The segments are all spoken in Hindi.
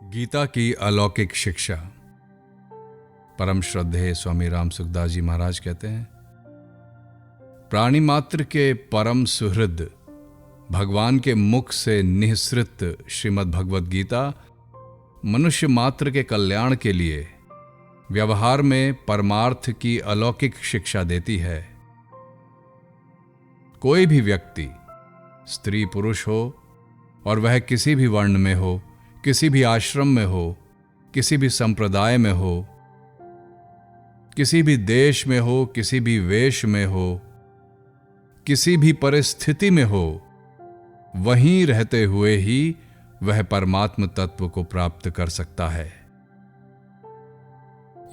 गीता की अलौकिक शिक्षा। परम श्रद्धेय स्वामी राम सुखदास जी महाराज कहते हैं, प्राणी मात्र के परम सुहृद भगवान के मुख से निःसृत श्रीमद् भगवद गीता मनुष्य मात्र के कल्याण के लिए व्यवहार में परमार्थ की अलौकिक शिक्षा देती है। कोई भी व्यक्ति, स्त्री पुरुष हो और वह किसी भी वर्ण में हो, किसी भी आश्रम में हो, किसी भी संप्रदाय में हो, किसी भी देश में हो, किसी भी वेश में हो, किसी भी परिस्थिति में हो, वहीं रहते हुए ही वह परमात्म तत्व को प्राप्त कर सकता है।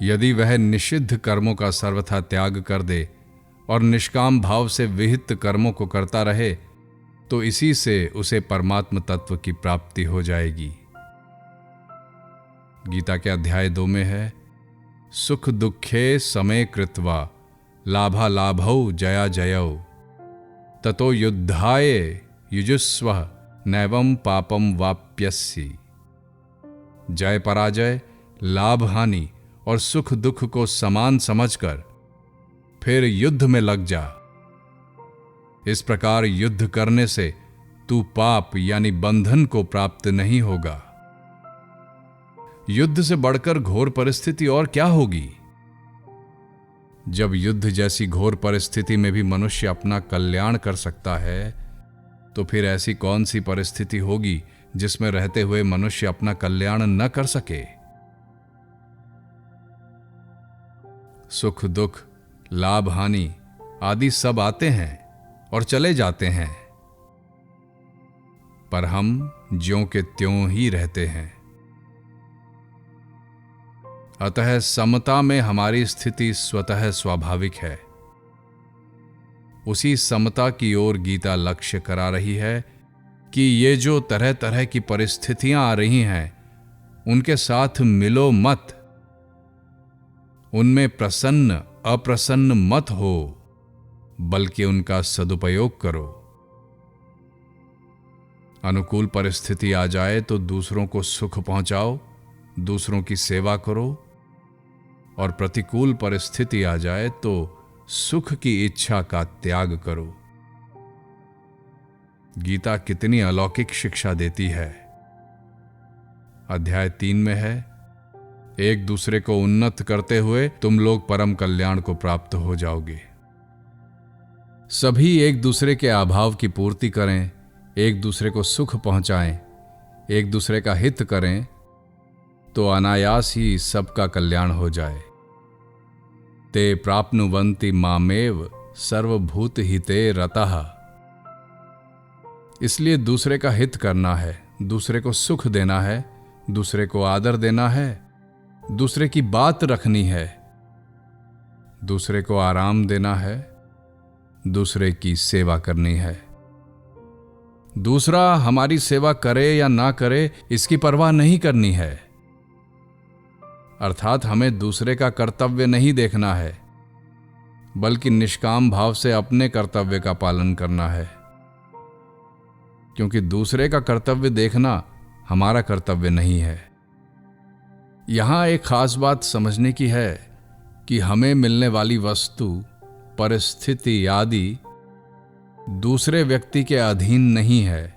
यदि वह निषिद्ध कर्मों का सर्वथा त्याग कर दे और निष्काम भाव से विहित कर्मों को करता रहे, तो इसी से उसे परमात्म तत्व की प्राप्ति हो जाएगी। गीता के अध्याय 2 में है, सुख दुखे समय कृत्वा लाभा लाभौ जया जयौ ततो युद्धाय युजुस्व नैवं पापम वाप्यसि। जय पराजय, लाभ हानि और सुख दुख को समान समझकर फिर युद्ध में लग जा। इस प्रकार युद्ध करने से तू पाप यानी बंधन को प्राप्त नहीं होगा। युद्ध से बढ़कर घोर परिस्थिति और क्या होगी। जब युद्ध जैसी घोर परिस्थिति में भी मनुष्य अपना कल्याण कर सकता है, तो फिर ऐसी कौन सी परिस्थिति होगी जिसमें रहते हुए मनुष्य अपना कल्याण न कर सके। सुख दुख, लाभ हानि आदि सब आते हैं और चले जाते हैं, पर हम ज्यों के त्यों ही रहते हैं। अतः समता में हमारी स्थिति स्वतः स्वाभाविक है। उसी समता की ओर गीता लक्ष्य करा रही है कि ये जो तरह तरह की परिस्थितियां आ रही हैं, उनके साथ मिलो मत, उनमें प्रसन्न अप्रसन्न मत हो, बल्कि उनका सदुपयोग करो। अनुकूल परिस्थिति आ जाए तो दूसरों को सुख पहुंचाओ, दूसरों की सेवा करो, और प्रतिकूल परिस्थिति आ जाए तो सुख की इच्छा का त्याग करो। गीता कितनी अलौकिक शिक्षा देती है। अध्याय 3 में है, एक दूसरे को उन्नत करते हुए तुम लोग परम कल्याण को प्राप्त हो जाओगे। सभी एक दूसरे के अभाव की पूर्ति करें, एक दूसरे को सुख पहुंचाएं, एक दूसरे का हित करें, तो अनायास ही सबका कल्याण हो जाए। ते प्राप्नुवन्ति मामेव सर्वभूत हिते रतः। इसलिए दूसरे का हित करना है, दूसरे को सुख देना है, दूसरे को आदर देना है, दूसरे की बात रखनी है, दूसरे को आराम देना है, दूसरे की सेवा करनी है। दूसरा हमारी सेवा करे या ना करे, इसकी परवाह नहीं करनी है। अर्थात हमें दूसरे का कर्तव्य नहीं देखना है, बल्कि निष्काम भाव से अपने कर्तव्य का पालन करना है। क्योंकि दूसरे का कर्तव्य देखना हमारा कर्तव्य नहीं है। यहां एक खास बात समझने की है कि हमें मिलने वाली वस्तु, परिस्थिति आदि दूसरे व्यक्ति के अधीन नहीं है,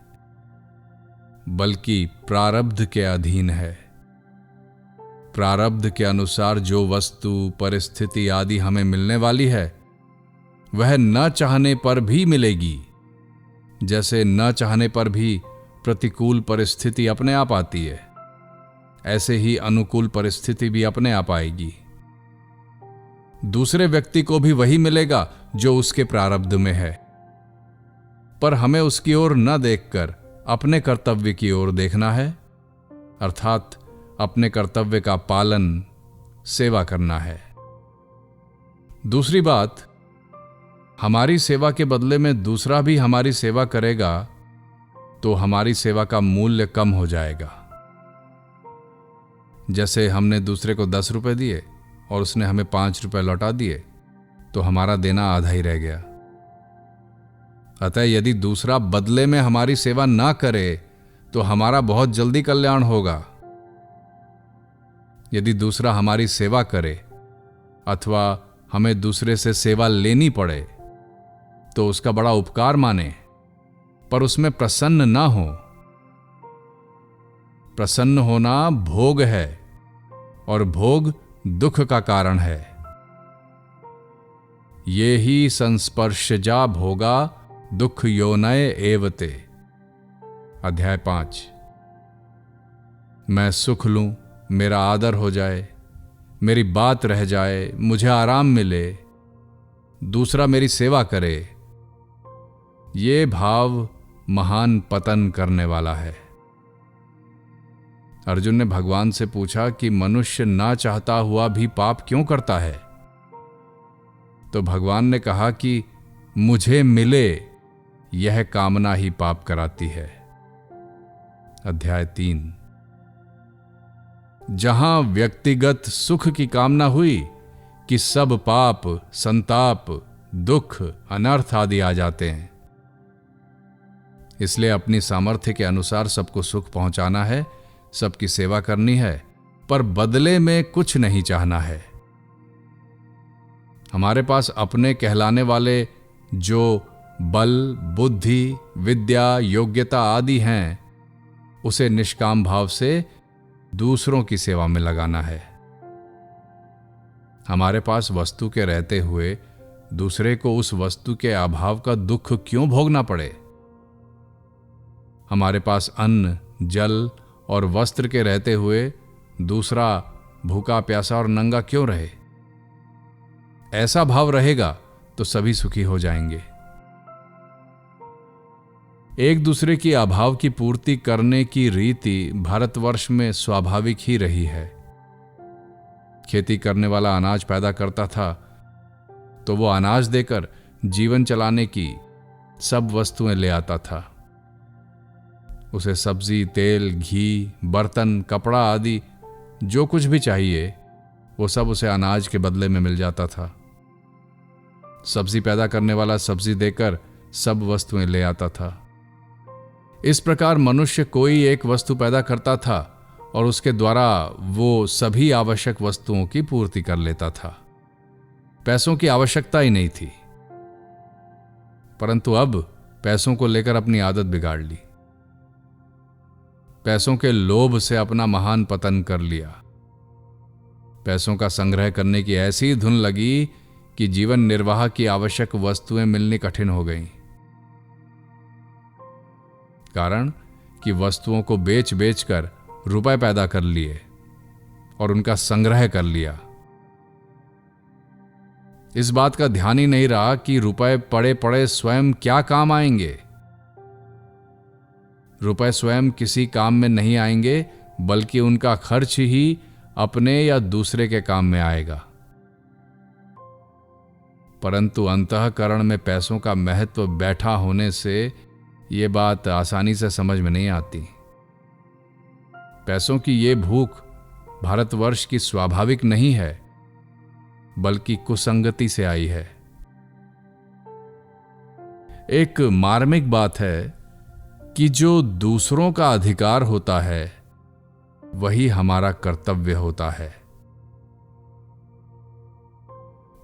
बल्कि प्रारब्ध के अधीन है। प्रारब्ध के अनुसार जो वस्तु, परिस्थिति आदि हमें मिलने वाली है, वह न चाहने पर भी मिलेगी। जैसे न चाहने पर भी प्रतिकूल परिस्थिति अपने आप आती है, ऐसे ही अनुकूल परिस्थिति भी अपने आप आएगी। दूसरे व्यक्ति को भी वही मिलेगा जो उसके प्रारब्ध में है, पर हमें उसकी ओर न देखकर अपने कर्तव्य की ओर देखना है, अर्थात अपने कर्तव्य का पालन, सेवा करना है। दूसरी बात, हमारी सेवा के बदले में दूसरा भी हमारी सेवा करेगा तो हमारी सेवा का मूल्य कम हो जाएगा। जैसे हमने दूसरे को 10 रुपए दिए और उसने हमें 5 रुपए लौटा दिए, तो हमारा देना आधा ही रह गया। अतः यदि दूसरा बदले में हमारी सेवा ना करे तो हमारा बहुत जल्दी कल्याण होगा, यदि दूसरा हमारी सेवा करे अथवा हमें दूसरे से सेवा लेनी पड़े तो उसका बड़ा उपकार माने, पर उसमें प्रसन्न ना हो। प्रसन्न होना भोग है और भोग दुख का कारण है। ये ही संस्पर्शजा भोगा दुख योनय एवते। अध्याय 5। मैं सुख लूं, मेरा आदर हो जाए, मेरी बात रह जाए, मुझे आराम मिले, दूसरा मेरी सेवा करे, ये भाव महान पतन करने वाला है। अर्जुन ने भगवान से पूछा कि मनुष्य ना चाहता हुआ भी पाप क्यों करता है? तो भगवान ने कहा कि मुझे मिले यह कामना ही पाप कराती है। अध्याय 3। जहां व्यक्तिगत सुख की कामना हुई कि सब पाप, संताप, दुख, अनर्थ आदि आ जाते हैं। इसलिए अपनी सामर्थ्य के अनुसार सबको सुख पहुंचाना है, सबकी सेवा करनी है, पर बदले में कुछ नहीं चाहना है। हमारे पास अपने कहलाने वाले जो बल, बुद्धि, विद्या, योग्यता आदि हैं, उसे निष्काम भाव से दूसरों की सेवा में लगाना है। हमारे पास वस्तु के रहते हुए दूसरे को उस वस्तु के अभाव का दुख क्यों भोगना पड़े? हमारे पास अन्न, जल और वस्त्र के रहते हुए दूसरा भूखा, प्यासा और नंगा क्यों रहे? ऐसा भाव रहेगा तो सभी सुखी हो जाएंगे। एक दूसरे की अभाव की पूर्ति करने की रीति भारतवर्ष में स्वाभाविक ही रही है। खेती करने वाला अनाज पैदा करता था तो वो अनाज देकर जीवन चलाने की सब वस्तुएं ले आता था। उसे सब्जी, तेल, घी, बर्तन, कपड़ा आदि जो कुछ भी चाहिए वो सब उसे अनाज के बदले में मिल जाता था। सब्जी पैदा करने वाला सब्जी देकर सब वस्तुएं ले आता था। इस प्रकार मनुष्य कोई एक वस्तु पैदा करता था और उसके द्वारा वो सभी आवश्यक वस्तुओं की पूर्ति कर लेता था। पैसों की आवश्यकता ही नहीं थी। परंतु अब पैसों को लेकर अपनी आदत बिगाड़ ली। पैसों के लोभ से अपना महान पतन कर लिया। पैसों का संग्रह करने की ऐसी धुन लगी कि जीवन निर्वाह की आवश्यक वस्तुएं मिलनी कठिन हो गईं। कारण कि वस्तुओं को बेच बेचकर रुपए पैदा कर लिए और उनका संग्रह कर लिया। इस बात का ध्यान ही नहीं रहा कि रुपए पड़े पड़े स्वयं क्या काम आएंगे। रुपए स्वयं किसी काम में नहीं आएंगे, बल्कि उनका खर्च ही अपने या दूसरे के काम में आएगा। परंतु अंतःकरण में पैसों का महत्व बैठा होने से ये बात आसानी से समझ में नहीं आती। पैसों की ये भूख भारतवर्ष की स्वाभाविक नहीं है, बल्कि कुसंगति से आई है। एक मार्मिक बात है कि जो दूसरों का अधिकार होता है वही हमारा कर्तव्य होता है।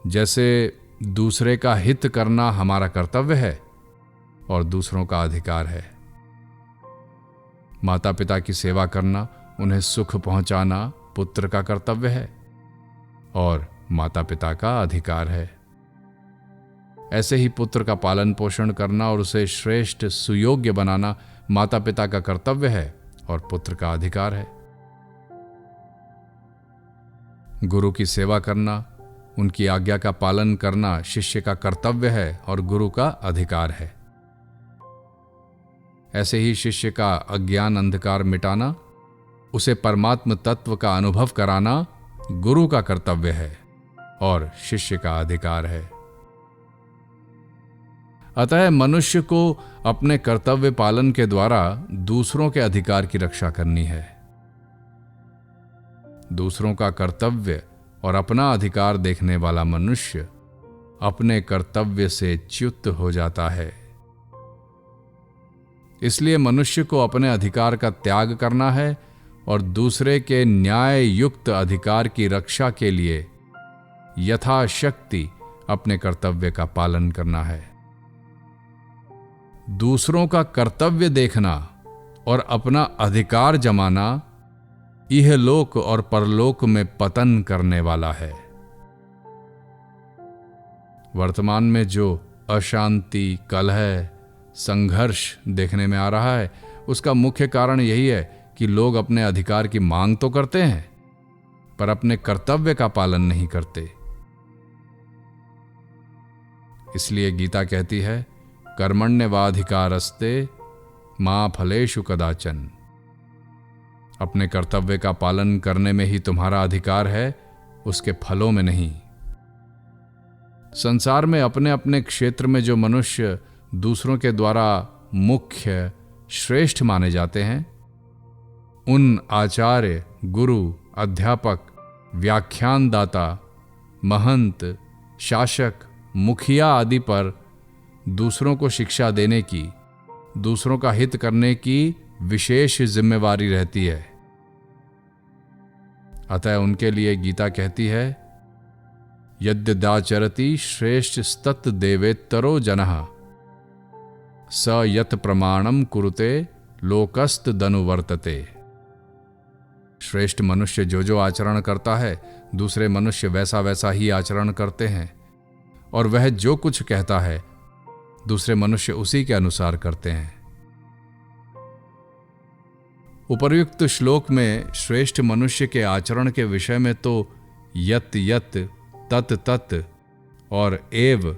जैसे दूसरे का हित करना हमारा कर्तव्य है और दूसरों का अधिकार है। माता पिता की सेवा करना, उन्हें सुख पहुंचाना पुत्र का कर्तव्य है और माता पिता का अधिकार है। ऐसे ही पुत्र का पालन पोषण करना और उसे श्रेष्ठ सुयोग्य बनाना माता पिता का कर्तव्य है और पुत्र का अधिकार है। गुरु की सेवा करना, उनकी आज्ञा का पालन करना शिष्य का कर्तव्य है और गुरु का अधिकार है। ऐसे ही शिष्य का अज्ञान अंधकार मिटाना, उसे परमात्म तत्व का अनुभव कराना गुरु का कर्तव्य है और शिष्य का अधिकार है। अतः मनुष्य को अपने कर्तव्य पालन के द्वारा दूसरों के अधिकार की रक्षा करनी है। दूसरों का कर्तव्य और अपना अधिकार देखने वाला मनुष्य अपने कर्तव्य से च्युत हो जाता है। इसलिए मनुष्य को अपने अधिकार का त्याग करना है और दूसरे के न्याय युक्त अधिकार की रक्षा के लिए यथाशक्ति अपने कर्तव्य का पालन करना है। दूसरों का कर्तव्य देखना और अपना अधिकार जमाना इहलोक और परलोक में पतन करने वाला है। वर्तमान में जो अशांति, कलह, संघर्ष देखने में आ रहा है, उसका मुख्य कारण यही है कि लोग अपने अधिकार की मांग तो करते हैं पर अपने कर्तव्य का पालन नहीं करते। इसलिए गीता कहती है, कर्मण्येवाधिकारस्ते मा फलेषु कदाचन। अपने कर्तव्य का पालन करने में ही तुम्हारा अधिकार है, उसके फलों में नहीं। संसार में अपने अपने क्षेत्र में जो मनुष्य दूसरों के द्वारा मुख्य, श्रेष्ठ माने जाते हैं, उन आचार्य, गुरु, अध्यापक, व्याख्यानदाता, महंत, शासक, मुखिया आदि पर दूसरों को शिक्षा देने की, दूसरों का हित करने की विशेष जिम्मेवारी रहती है। अतः उनके लिए गीता कहती है, यद्यदाचरति श्रेष्ठ स्तत् देवेत्तरो जनः स यत् प्रमाणम कुरुते लोकस्त दनुवर्तते। श्रेष्ठ मनुष्य जो जो आचरण करता है, दूसरे मनुष्य वैसा वैसा ही आचरण करते हैं, और वह जो कुछ कहता है दूसरे मनुष्य उसी के अनुसार करते हैं। उपर्युक्त श्लोक में श्रेष्ठ मनुष्य के आचरण के विषय में तो यत यत, तत तत और एव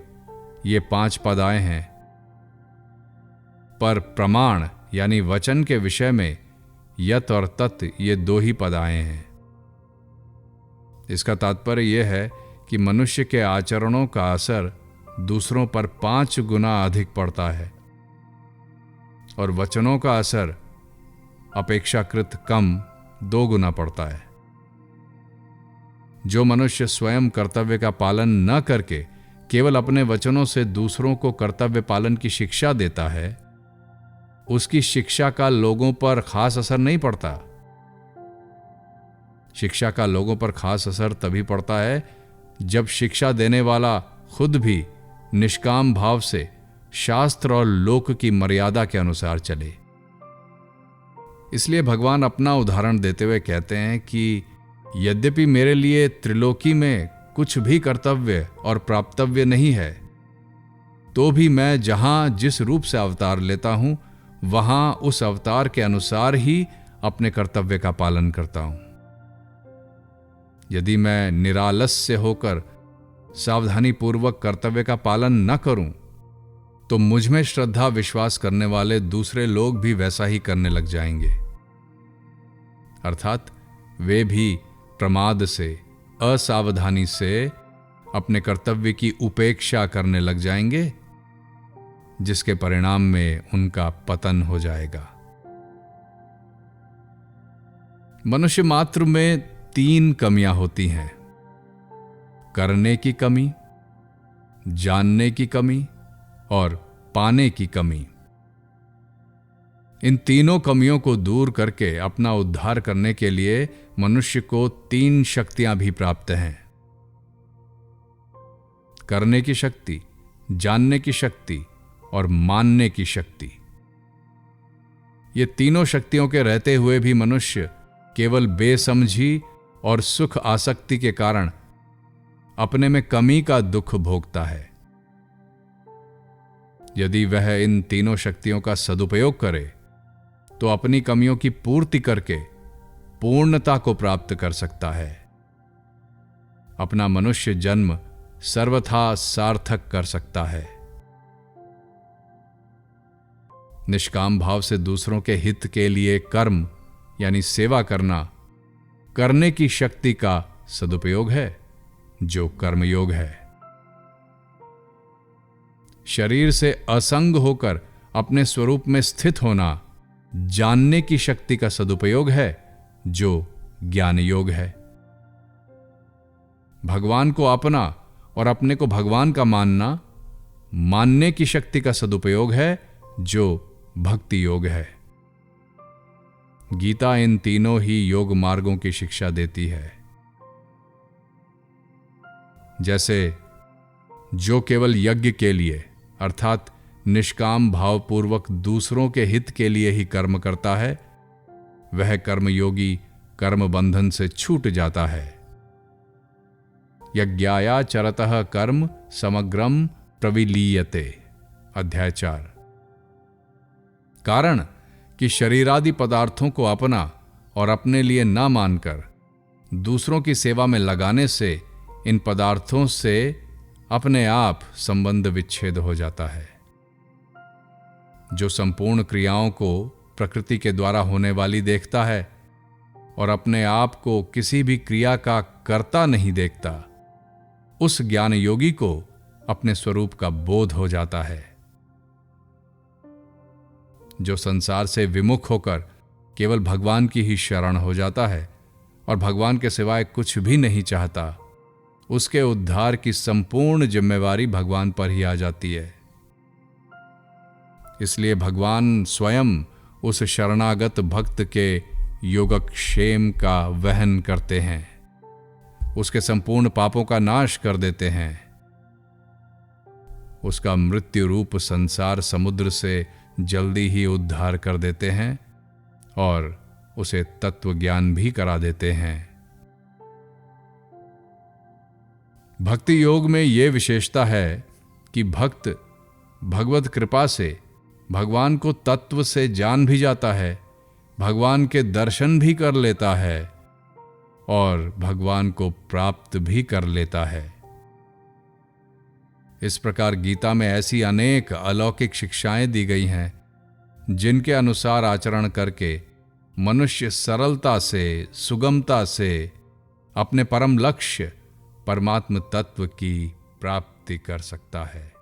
ये 5 पद आए हैं, पर प्रमाण यानी वचन के विषय में यत और तत ये 2 ही पद आए हैं। इसका तात्पर्य यह है कि मनुष्य के आचरणों का असर दूसरों पर 5 गुना अधिक पड़ता है और वचनों का असर अपेक्षाकृत कम 2 गुना पड़ता है। जो मनुष्य स्वयं कर्तव्य का पालन न करके केवल अपने वचनों से दूसरों को कर्तव्य पालन की शिक्षा देता है, उसकी शिक्षा का लोगों पर खास असर नहीं पड़ता। शिक्षा का लोगों पर खास असर तभी पड़ता है जब शिक्षा देने वाला खुद भी निष्काम भाव से शास्त्र और लोक की मर्यादा के अनुसार चले। इसलिए भगवान अपना उदाहरण देते हुए कहते हैं कि यद्यपि मेरे लिए त्रिलोकी में कुछ भी कर्तव्य और प्राप्तव्य नहीं है, तो भी मैं जहां जिस रूप से अवतार लेता हूं, वहां उस अवतार के अनुसार ही अपने कर्तव्य का पालन करता हूं। यदि मैं निरालस्य होकर सावधानी पूर्वक कर्तव्य का पालन न करूं, तो मुझ में श्रद्धा विश्वास करने वाले दूसरे लोग भी वैसा ही करने लग जाएंगे। अर्थात वे भी प्रमाद से, असावधानी से अपने कर्तव्य की उपेक्षा करने लग जाएंगे, जिसके परिणाम में उनका पतन हो जाएगा। मनुष्य मात्र में 3 कमियां होती हैं: करने की कमी, जानने की कमी और पाने की कमी। इन तीनों कमियों को दूर करके अपना उद्धार करने के लिए मनुष्य को 3 शक्तियां भी प्राप्त हैं: करने की शक्ति, जानने की शक्ति और मानने की शक्ति। ये तीनों शक्तियों के रहते हुए भी मनुष्य केवल बेसमझी और सुख आसक्ति के कारण अपने में कमी का दुख भोगता है। यदि वह इन तीनों शक्तियों का सदुपयोग करे तो अपनी कमियों की पूर्ति करके पूर्णता को प्राप्त कर सकता है, अपना मनुष्य जन्म सर्वथा सार्थक कर सकता है। निष्काम भाव से दूसरों के हित के लिए कर्म यानी सेवा करना करने की शक्ति का सदुपयोग है, जो कर्मयोग है। शरीर से असंग होकर अपने स्वरूप में स्थित होना जानने की शक्ति का सदुपयोग है, जो ज्ञान योग है। भगवान को अपना और अपने को भगवान का मानना मानने की शक्ति का सदुपयोग है, जो भक्ति योग है। गीता इन तीनों ही योग मार्गों की शिक्षा देती है। जैसे जो केवल यज्ञ के लिए अर्थात निष्काम भावपूर्वक दूसरों के हित के लिए ही कर्म करता है, वह कर्मयोगी कर्म बंधन से छूट जाता है। यज्ञाया चरतः कर्म समग्रम प्रविलीयते। अध्याय 4। कारण कि शरीरादि पदार्थों को अपना और अपने लिए न मानकर दूसरों की सेवा में लगाने से इन पदार्थों से अपने आप संबंध विच्छेद हो जाता है। जो संपूर्ण क्रियाओं को प्रकृति के द्वारा होने वाली देखता है और अपने आप को किसी भी क्रिया का कर्ता नहीं देखता, उस ज्ञान योगी को अपने स्वरूप का बोध हो जाता है। जो संसार से विमुख होकर केवल भगवान की ही शरण हो जाता है और भगवान के सिवाय कुछ भी नहीं चाहता, उसके उद्धार की संपूर्ण जिम्मेवारी भगवान पर ही आ जाती है। इसलिए भगवान स्वयं उस शरणागत भक्त के योगक्षेम का वहन करते हैं, उसके संपूर्ण पापों का नाश कर देते हैं, उसका मृत्यु रूप संसार समुद्र से जल्दी ही उद्धार कर देते हैं और उसे तत्व ज्ञान भी करा देते हैं। भक्ति योग में यह विशेषता है कि भक्त भगवत कृपा से भगवान को तत्व से जान भी जाता है, भगवान के दर्शन भी कर लेता है और भगवान को प्राप्त भी कर लेता है। इस प्रकार गीता में ऐसी अनेक अलौकिक शिक्षाएं दी गई हैं जिनके अनुसार आचरण करके मनुष्य सरलता से, सुगमता से अपने परम लक्ष्य परमात्म तत्व की प्राप्ति कर सकता है।